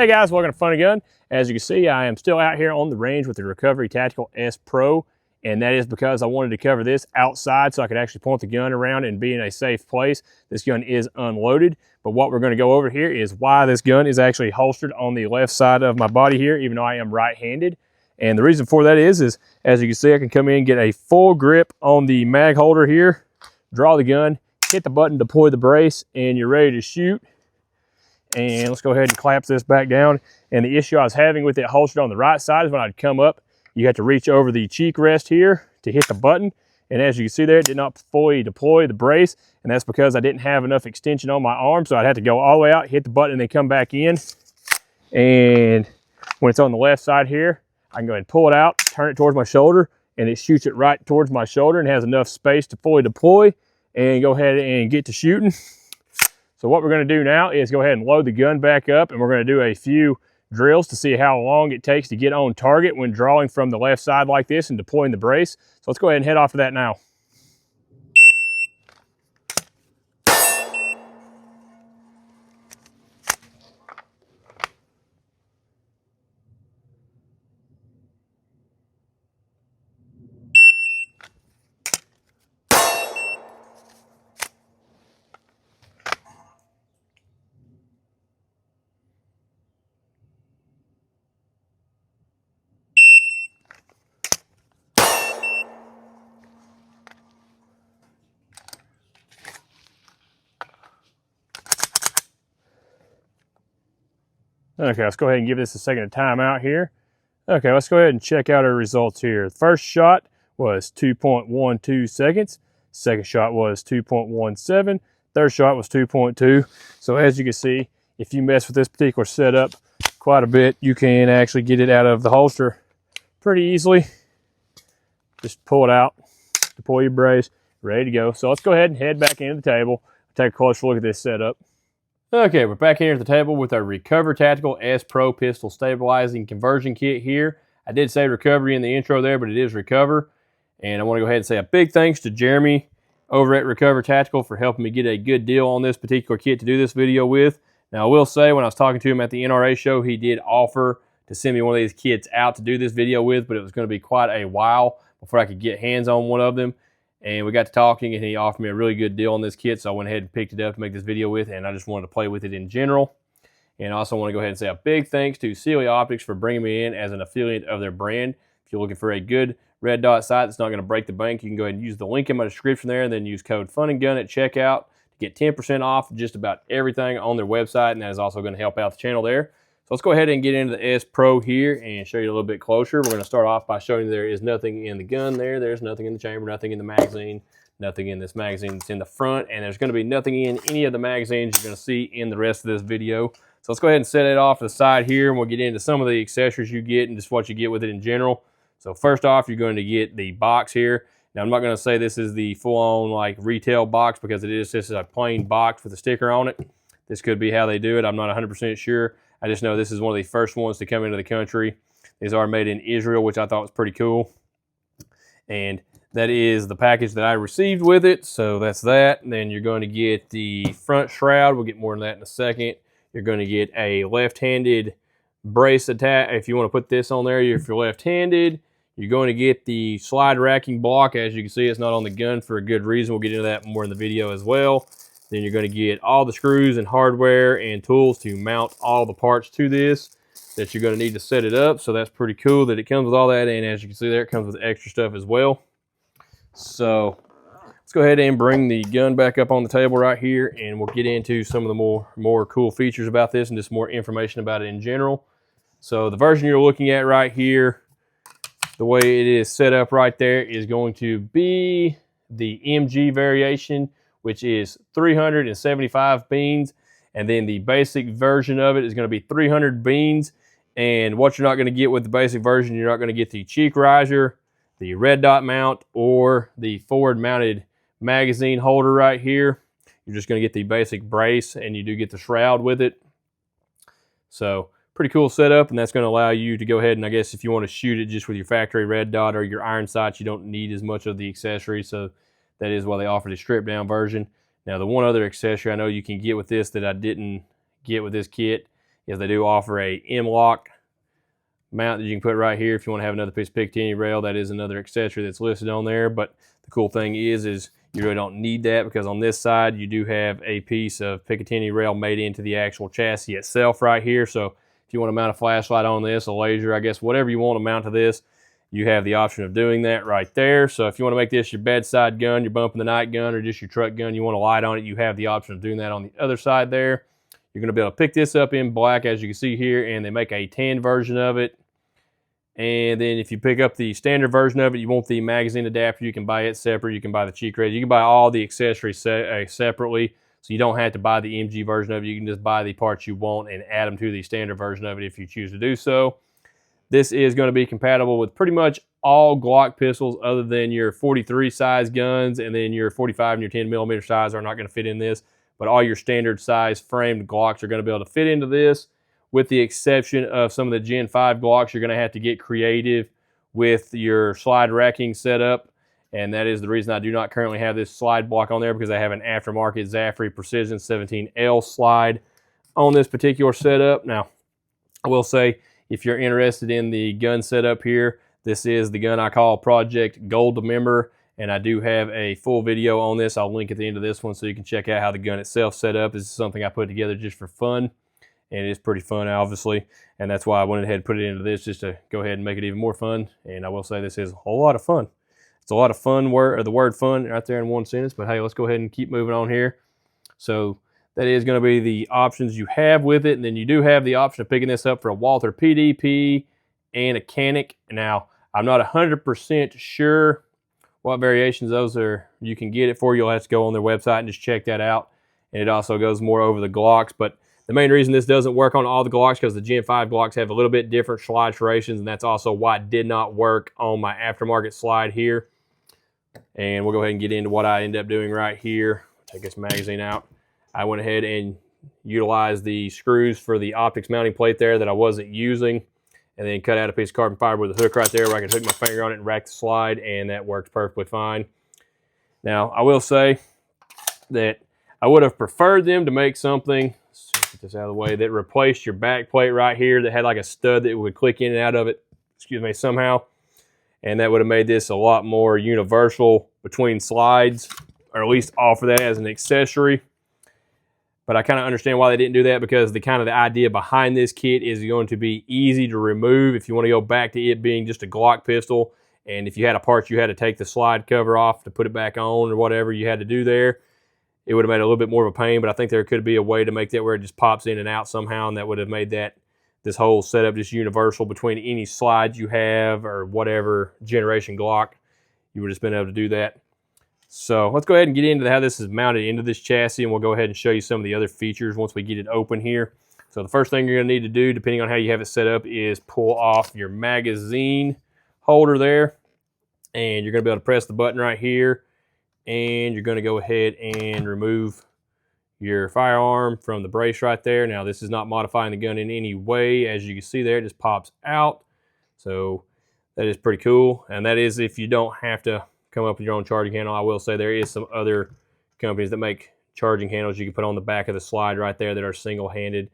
Hey guys, welcome to Fun&gun. As you can see, I am still out here on the range with the Recovery Tactical S Pro, and that is because I wanted to cover this outside so I could actually point the gun around and be in a safe place. This gun is unloaded, but what we're going to go over here is why this gun is actually holstered on the left side of my body here, even though I am right-handed. And the reason for that is as you can see, I can come in and get a full grip on the mag holder here, draw the gun, hit the button, deploy the brace, and you're ready to shoot. And let's go ahead and clamp this back down. And the issue I was having with it holstered on the right side is when I'd come up, you had to reach over the cheek rest here to hit the button. And as you can see there, it did not fully deploy the brace. And that's because I didn't have enough extension on my arm. So I'd have to go all the way out, hit the button, and then come back in. And when it's on the left side here, I can go ahead and pull it out, turn it towards my shoulder, and it shoots it right towards my shoulder and has enough space to fully deploy and go ahead and get to shooting. So what we're going to do now is go ahead and load the gun back up, and we're going to do a few drills to see how long it takes to get on target when drawing from the left side like this and deploying the brace. So let's go ahead and head off to that now. Okay, let's go ahead and give this a second of time out here. Okay, let's go ahead and check out our results here. The first shot was 2.12 seconds. Second shot was 2.17. Third shot was 2.2. So as you can see, if you mess with this particular setup quite a bit, you can actually get it out of the holster pretty easily. Just pull it out, deploy your brace, ready to go. So let's go ahead and head back into the table, take a closer look at this setup. Okay, we're back here at the table with our Recovery Tactical S Pro Pistol Stabilizing Conversion Kit here. I did say recovery in the intro there, but it is Recover. And I want to go ahead and say a big thanks to Jeremy over at Recovery Tactical for helping me get a good deal on this particular kit to do this video with. Now, I will say, when I was talking to him at the NRA show, he did offer to send me one of these kits out to do this video with, but it was going to be quite a while before I could get hands on one of them. And we got to talking, and he offered me a really good deal on this kit, so I went ahead and picked it up to make this video with, and I just wanted to play with it in general. And I also want to go ahead and say a big thanks to Celia Optics for bringing me in as an affiliate of their brand. If you're looking for a good red dot sight that's not going to break the bank, you can go ahead and use the link in my description there, and then use code FUN&GUN at checkout to get 10% off just about everything on their website, and that is also going to help out the channel there. So let's go ahead and get into the S Pro here and show you a little bit closer. We're going to start off by showing you there is nothing in the gun there. There's nothing in the chamber, nothing in the magazine, nothing in this magazine that's in the front, and there's going to be nothing in any of the magazines you're going to see in the rest of this video. So let's go ahead and set it off to the side here, and we'll get into some of the accessories you get and just what you get with it in general. So first off, you're going to get the box here. Now, I'm not going to say this is the full-on like retail box because this is a plain box with a sticker on it. This could be how they do it. I'm not 100% sure. I just know this is one of the first ones to come into the country. These are made in Israel, which I thought was pretty cool. And that is the package that I received with it. So that's that. And then you're going to get the front shroud. We'll get more on that in a second. You're going to get a left-handed brace attach. If you want to put this on there, if you're left-handed, you're going to get the slide racking block. As you can see, it's not on the gun for a good reason. We'll get into that more in the video as well. Then you're going to get all the screws and hardware and tools to mount all the parts to this that you're going to need to set it up. So that's pretty cool that it comes with all that. And as you can see there, it comes with extra stuff as well. So let's go ahead and bring the gun back up on the table right here, and we'll get into some of the more cool features about this and just more information about it in general. So the version you're looking at right here, the way it is set up right there, is going to be the MG variation, which is 375 beans, and then the basic version of it is going to be 300 beans. And what you're not going to get with the basic version, you're not going to get the cheek riser, the red dot mount, or the forward mounted magazine holder right here. You're just going to get the basic brace, and you do get the shroud with it. So pretty cool setup, and that's going to allow you to go ahead and, I guess, if you want to shoot it just with your factory red dot or your iron sights, you don't need as much of the accessory. So that is why they offer the stripped down version. Now, the one other accessory I know you can get with this that I didn't get with this kit is they do offer a M-lock mount that you can put right here if you want to have another piece of Picatinny rail. That is another accessory that's listed on there, but the cool thing is you really don't need that, because on this side you do have a piece of Picatinny rail made into the actual chassis itself right here. So if you want to mount a flashlight on this, a laser, I guess whatever you want to mount to this, you have the option of doing that right there. So if you want to make this your bedside gun, your bump in the night gun, or just your truck gun, you want a light on it, you have the option of doing that on the other side there. You're going to be able to pick this up in black, as you can see here, and they make a tan version of it. And then if you pick up the standard version of it, you want the magazine adapter, you can buy it separate. You can buy the cheek raise. You can buy all the accessories separately, so you don't have to buy the MG version of it. You can just buy the parts you want and add them to the standard version of it if you choose to do so. This is going to be compatible with pretty much all Glock pistols other than your 43 size guns, and then your 45 and your 10mm size are not going to fit in this. But all your standard size framed Glocks are going to be able to fit into this, with the exception of some of the Gen 5 Glocks. You're going to have to get creative with your slide racking setup, and that is the reason I do not currently have this slide block on there, because I have an aftermarket Zafre Precision 17L slide on this particular setup. Now, I will say, if you're interested in the gun setup here, this is the gun I call Project Goldmember, and I do have a full video on this. I'll link at the end of this one so you can check out how the gun itself set up. This is something I put together just for fun, and it is pretty fun, obviously, and that's why I went ahead and put it into this, just to go ahead and make it even more fun. And I will say this is a whole lot of fun. It's a lot of fun, the word fun right there in one sentence, but hey, let's go ahead and keep moving on here. So that is going to be the options you have with it, and then you do have the option of picking this up for a Walther PDP and a Canic. Now, I'm not 100% sure what variations those are you can get it for. You'll have to go on their website and just check that out. And it also goes more over the Glocks, but the main reason this doesn't work on all the Glocks, because the Gen 5 Glocks have a little bit different slide serrations, and that's also why it did not work on my aftermarket slide here. And we'll go ahead and get into what I end up doing right here. Take this magazine out. I went ahead and utilized the screws for the optics mounting plate there that I wasn't using, and then cut out a piece of carbon fiber with a hook right there where I can hook my finger on it and rack the slide, and that works perfectly fine. Now, I will say that I would have preferred them to make something, let's get this out of the way, that replaced your back plate right here, that had like a stud that would click in and out of it, excuse me, somehow. And that would have made this a lot more universal between slides, or at least offer that as an accessory. But I kind of understand why they didn't do that, because the idea behind this kit is going to be easy to remove if you want to go back to it being just a Glock pistol. And if you had a part you had to take the slide cover off to put it back on, or whatever you had to do there, it would have made it a little bit more of a pain. But I think there could be a way to make that where it just pops in and out somehow, and that would have made this whole setup just universal between any slides you have, or whatever generation Glock. You would have just been able to do that. So let's go ahead and get into how this is mounted into this chassis, and we'll go ahead and show you some of the other features once we get it open here. So the first thing you're going to need to do, depending on how you have it set up, is pull off your magazine holder there, and you're going to be able to press the button right here, and you're going to go ahead and remove your firearm from the brace right there. Now, this is not modifying the gun in any way. As you can see there, it just pops out. So that is pretty cool, and that is if you don't have to come up with your own charging handle. I will say there is some other companies that make charging handles you can put on the back of the slide right there that are single-handed,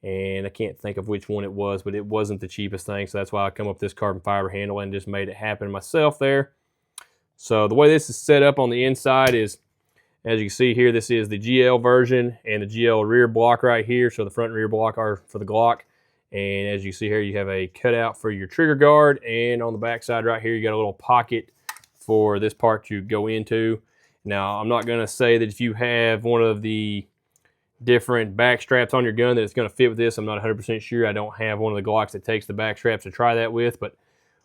and I can't think of which one it was, but it wasn't the cheapest thing, so that's why I come up with this carbon fiber handle and just made it happen myself there. So the way this is set up on the inside is, as you can see here, this is the GL version and the GL rear block right here. So the front and rear block are for the Glock, and as you see here, you have a cutout for your trigger guard, and on the back side right here, you got a little pocket for this part to go into. Now, I'm not going to say that if you have one of the different back straps on your gun that it's going to fit with this. I'm not 100% sure. I don't have one of the Glocks that takes the back straps to try that with, but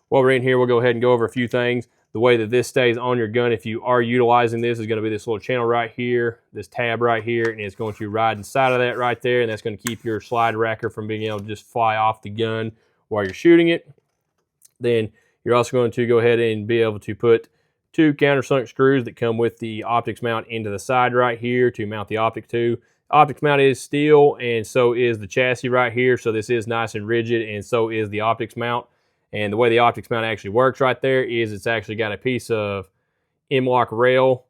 while we're in here, we'll go ahead and go over a few things. The way that this stays on your gun, if you are utilizing this, is going to be this little channel right here, this tab right here, and it's going to ride inside of that right there, and that's going to keep your slide racker from being able to just fly off the gun while you're shooting it. Then you're also going to go ahead and be able to put 2 countersunk screws that come with the optics mount into the side right here to mount the optic to. Optics mount is steel, and so is the chassis right here, so this is nice and rigid, and so is the optics mount. And the way the optics mount actually works right there is it's actually got a piece of M-lock rail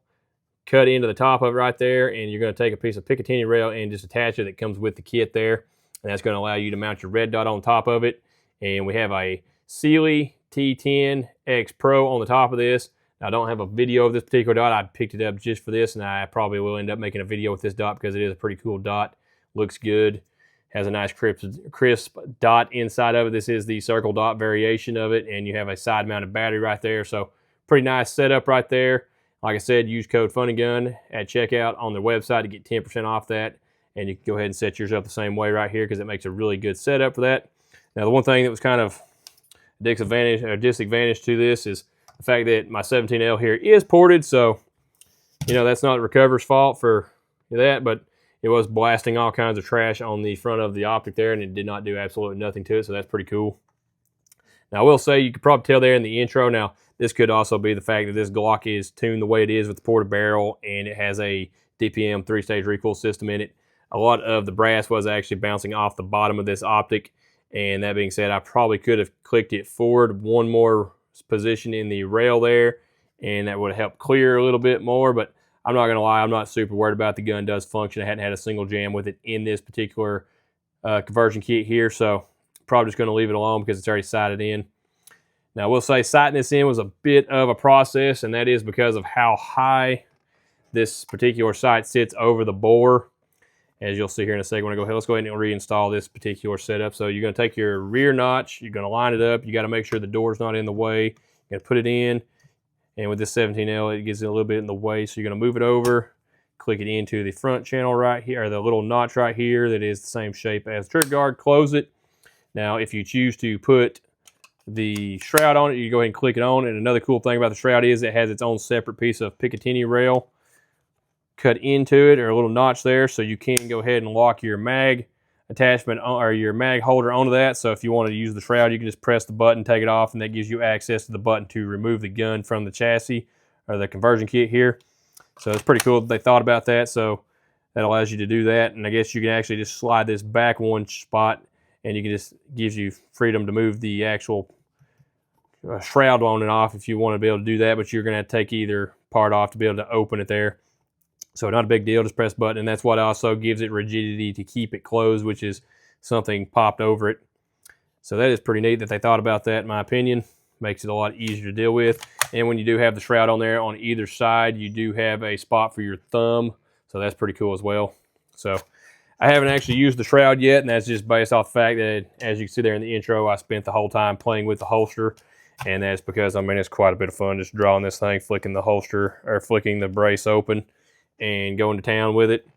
cut into the top of it right there, and you're going to take a piece of Picatinny rail and just attach it. That comes with the kit there. and that's going to allow you to mount your red dot on top of it. And we have a Sealy T10X Pro on the top of this. Now, I don't have a video of this particular dot. I picked it up just for this, and I probably will end up making a video with this dot because it is a pretty cool dot. Looks good. Has a nice crisp dot inside of it. This is the circle dot variation of it, and you have a side-mounted battery right there. So pretty nice setup right there. Like I said, use code FunNGun at checkout on their website to get 10% off that. And you can go ahead and set yours up the same way right here because it makes a really good setup for that. Now, the one thing that was kind of a disadvantage to this is the fact that my 17L here is ported. So, you know, that's not Recover's fault for that, but it was blasting all kinds of trash on the front of the optic there, and it did not do absolutely nothing to it, so that's pretty cool. Now, I will say, you could probably tell there in the intro, now, this could also be the fact that this Glock is tuned the way it is with the ported barrel, and it has a DPM 3-stage recoil system in it. A lot of the brass was actually bouncing off the bottom of this optic, and that being said, I probably could have clicked it forward one more position in the rail there, and that would have helped clear a little bit more, but I'm not going to lie, I'm not super worried about it. The gun does function. I hadn't had a single jam with it in this particular conversion kit here, so probably just going to leave it alone because it's already sighted in. Now, I will say sighting this in was a bit of a process, and that is because of how high this particular sight sits over the bore. As you'll see here in a second, let's go ahead and reinstall this particular setup. So you're going to take your rear notch, you're going to line it up, you got to make sure the door's not in the way, you're going to put it in. And with this 17L, it gets a little bit in the way. So you're going to move it over, click it into the front channel right here, or the little notch right here that is the same shape as the trigger guard. Close it. Now, if you choose to put the shroud on it, you go ahead and click it on. And another cool thing about the shroud is it has its own separate piece of Picatinny rail cut into it, or a little notch there, so you can go ahead and lock your mag attachment or your mag holder onto that. So if you want to use the shroud, you can just press the button, take it off, and that gives you access to the button to remove the gun from the chassis or the conversion kit here. So it's pretty cool that they thought about that. So that allows you to do that, and I guess you can actually just slide this back one spot, and you can just gives you freedom to move the actual shroud on and off if you want to be able to do that. But you're going to have to take either part off to be able to open it there. So not a big deal, just press button, and that's what also gives it rigidity to keep it closed, which is something popped over it. So that is pretty neat that they thought about that, in my opinion. Makes it a lot easier to deal with. And when you do have the shroud on there, on either side, you do have a spot for your thumb, so that's pretty cool as well. So I haven't actually used the shroud yet, and that's just based off the fact that, as you can see there in the intro, I spent the whole time playing with the holster, and that's because, I mean, it's quite a bit of fun just drawing this thing, flicking the holster, or flicking the brace open, and going to town with it.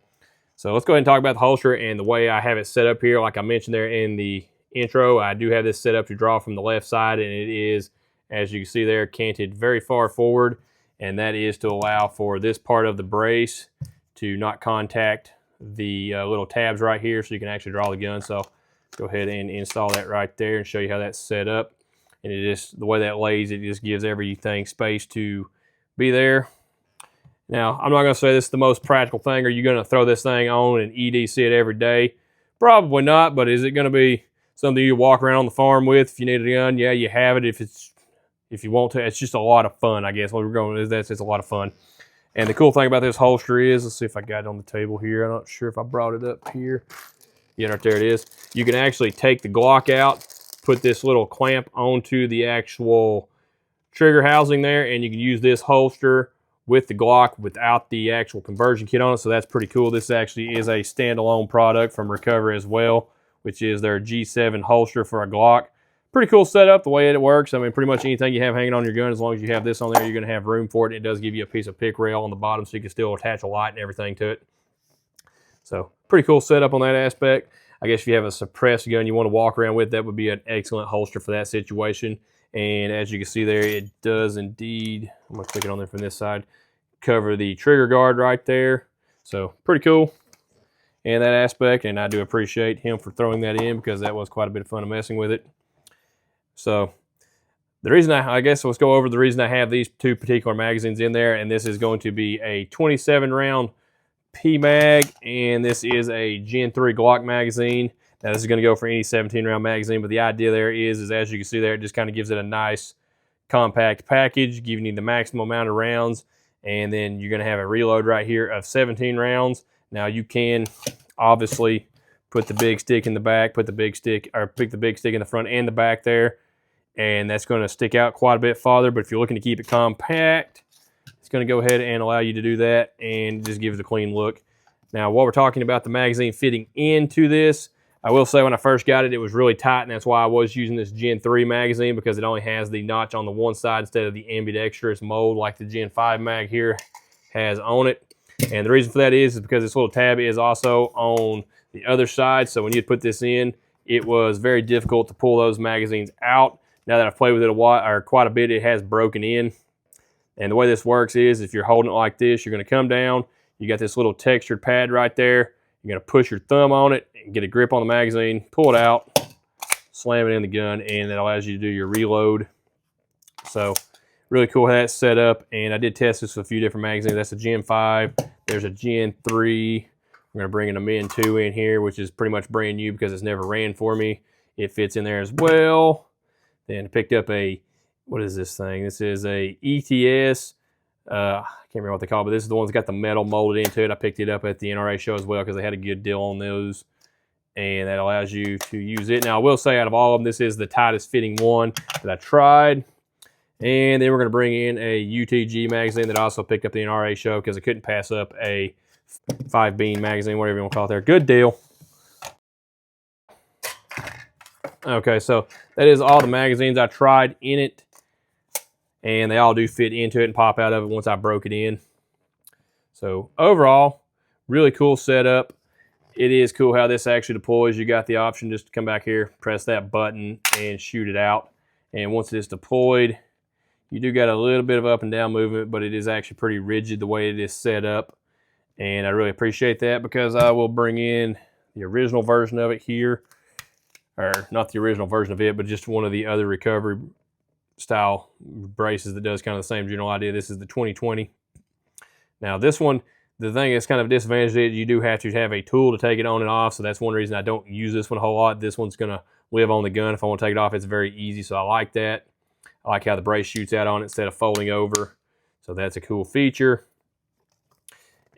So let's go ahead and talk about the holster and the way I have it set up here. Like I mentioned there in the intro, I do have this set up to draw from the left side, and it is, as you can see there, canted very far forward, and that is to allow for this part of the brace to not contact the little tabs right here, so you can actually draw the gun. So go ahead and install that right there and show you how that's set up. And it just, the way that lays, it just gives everything space to be there. Now, I'm not going to say this is the most practical thing. Are you going to throw this thing on and EDC it every day? Probably not, but is it going to be something you walk around on the farm with if you need a gun? Yeah, you have it if you want to. It's just a lot of fun, I guess. What we're going with is it's a lot of fun. And the cool thing about this holster is, let's see if I got it on the table here. I'm not sure if I brought it up here. Yeah, right there it is. You can actually take the Glock out, put this little clamp onto the actual trigger housing there, and you can use this holster with the Glock without the actual conversion kit on it, so that's pretty cool. This actually is a standalone product from Recover as well, which is their G7 holster for a Glock. Pretty cool setup, the way it works. I mean, pretty much anything you have hanging on your gun, as long as you have this on there, you're going to have room for it. It does give you a piece of pick rail on the bottom, so you can still attach a light and everything to it. So, pretty cool setup on that aspect. I guess if you have a suppressed gun you want to walk around with, that would be an excellent holster for that situation. And as you can see there, it does indeed, I'm going to click it on there from this side, cover the trigger guard right there. So pretty cool in that aspect, and I do appreciate him for throwing that in because that was quite a bit of fun of messing with it. So the reason I guess let's go over the reason I have these two particular magazines in there, and this is going to be a 27 round P-Mag, and this is a Gen 3 Glock magazine. Now, this is going to go for any 17-round magazine, but the idea there is as you can see there, it just kind of gives it a nice compact package, giving you the maximum amount of rounds, and then you're going to have a reload right here of 17 rounds. Now, you can obviously put the big stick in the back, pick the big stick in the front and the back there, and that's going to stick out quite a bit farther. But if you're looking to keep it compact, it's going to go ahead and allow you to do that and just give it a clean look. Now, while we're talking about the magazine fitting into this, I will say when I first got it, it was really tight, and that's why I was using this Gen 3 magazine, because it only has the notch on the one side instead of the ambidextrous mold like the Gen 5 mag here has on it. And the reason for that is because this little tab is also on the other side, so when you put this in, it was very difficult to pull those magazines out. Now that I've played with it quite a bit, it has broken in. And the way this works is if you're holding it like this, you're going to come down, you got this little textured pad right there, you're going to push your thumb on it and get a grip on the magazine, pull it out, slam it in the gun, and that allows you to do your reload. So really cool how that's set up, and I did test this with a few different magazines. That's a Gen 5, there's a Gen 3, I'm going to bring a Min 2 in here, which is pretty much brand new because it's never ran for me. It fits in there as well. Then I picked up a, what is this thing? This is a ETS, I can't remember what they call it, but this is the one that's got the metal molded into it. I picked it up at the NRA show as well because they had a good deal on those, and that allows you to use it. Now, I will say out of all of them, this is the tightest fitting one that I tried. And then we're going to bring in a UTG magazine that I also picked up at the NRA show because I couldn't pass up a 5-bean magazine, whatever you want to call it there. Good deal. Okay, so that is all the magazines I tried in it, and they all do fit into it and pop out of it once I broke it in. So overall, really cool setup. It is cool how this actually deploys. You got the option just to come back here, press that button, and shoot it out. And once it is deployed, you do got a little bit of up and down movement, but it is actually pretty rigid the way it is set up. And I really appreciate that because I will bring in the original version of it here. Or not the original version of it, but just one of the other recovery style braces that does kind of the same general idea. This is the 2020. Now this one, the thing that's kind of a disadvantage is you do have to have a tool to take it on and off, so that's one reason I don't use this one a whole lot. This one's going to live on the gun. If I want to take it off, it's very easy, so I like that. I like how the brace shoots out on it instead of folding over, so that's a cool feature.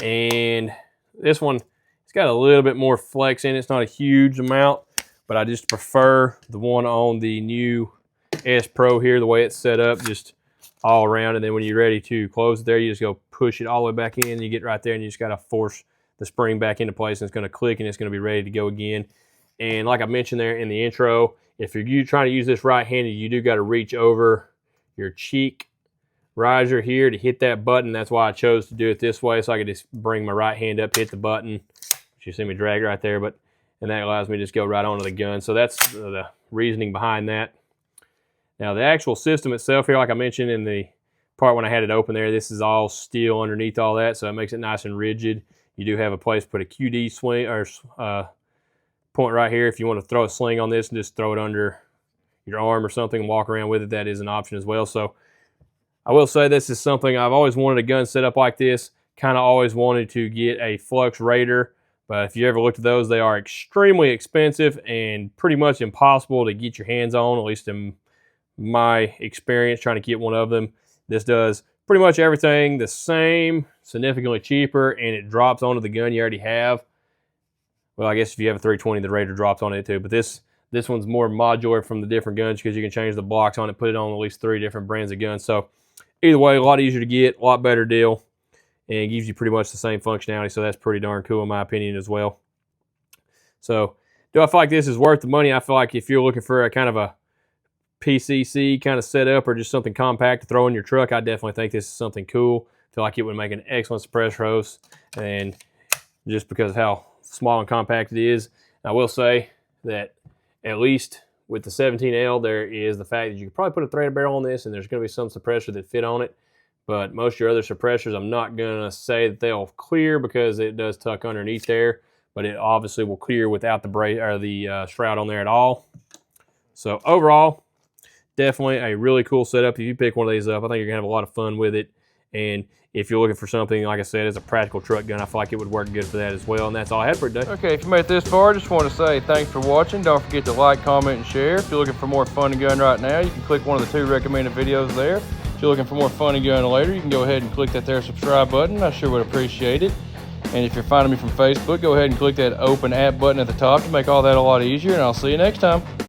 And this one, it's got a little bit more flex in it. It's not a huge amount, but I just prefer the one on the new S Pro here, the way it's set up, just all around. And then when you're ready to close it there, you just go push it all the way back in, and you get right there, and you just got to force the spring back into place, and it's going to click, and it's going to be ready to go again. And like I mentioned there in the intro, if you're trying to use this right-handed, you do got to reach over your cheek riser here to hit that button. That's why I chose to do it this way, so I could just bring my right hand up, hit the button. You see me drag right there, and that allows me to just go right onto the gun. So that's the reasoning behind that. Now the actual system itself here, like I mentioned in the part when I had it open there, this is all steel underneath all that, so it makes it nice and rigid. You do have a place to put a QD swing or point right here. If you want to throw a sling on this and just throw it under your arm or something and walk around with it, that is an option as well. So I will say this is something I've always wanted, a gun set up like this. Kind of always wanted to get a Flux Raider, but if you ever looked at those, they are extremely expensive and pretty much impossible to get your hands on, at least in my experience trying to get one of them. This does pretty much everything the same, significantly cheaper, and it drops onto the gun you already have. Well, I guess if you have a 320, the Raider drops on it too, but this one's more modular from the different guns because you can change the blocks on it, put it on at least 3 different brands of guns. So either way, a lot easier to get, a lot better deal, and gives you pretty much the same functionality, so that's pretty darn cool in my opinion as well. So do I feel like this is worth the money? I feel like if you're looking for a kind of a PCC kind of setup or just something compact to throw in your truck, I definitely think this is something cool. I feel like it would make an excellent suppressor host, and just because of how small and compact it is. I will say that at least with the 17L, there is the fact that you could probably put a threaded barrel on this, and there's going to be some suppressor that fit on it. But most of your other suppressors, I'm not going to say that they'll clear because it does tuck underneath there, but it obviously will clear without the shroud on there at all. So overall, definitely a really cool setup. If you pick one of these up, I think you're going to have a lot of fun with it. And if you're looking for something, like I said, as a practical truck gun, I feel like it would work good for that as well. And that's all I had for today. Okay, if you made it this far, I just want to say thanks for watching. Don't forget to like, comment, and share. If you're looking for more Fun and Gun right now, you can click one of the 2 recommended videos there. If you're looking for more Fun and Gun later, you can go ahead and click that there subscribe button. I sure would appreciate it. And if you're finding me from Facebook, go ahead and click that open app button at the top to make all that a lot easier, and I'll see you next time.